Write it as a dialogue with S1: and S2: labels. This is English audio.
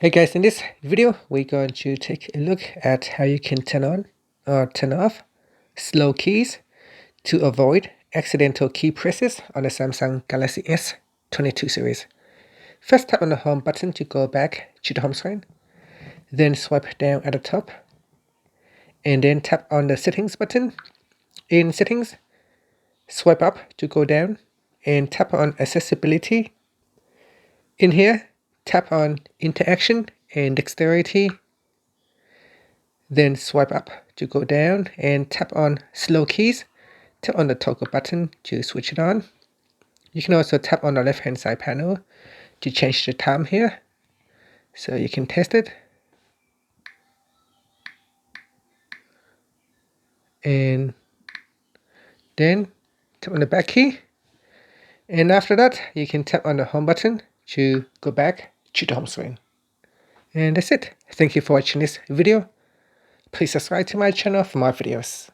S1: Hey guys, in this video, we're going to take a look at how you can turn on or turn off slow keys to avoid accidental key presses on the Samsung Galaxy S22 series. First, tap on the home button to go back to the home screen. Then swipe down at the top. And then tap on the settings button. In settings, swipe up to go down and tap on accessibility. In here, tap on interaction and dexterity. Then swipe up to go down and tap on slow keys. Tap on the toggle button to switch it on. You can also tap on the left hand side panel to change the time here. So you can test it. And then tap on the back key. And after that, you can tap on the home button to go back to the home screen. And that's it. Thank you for watching this video. Please subscribe to my channel for more videos.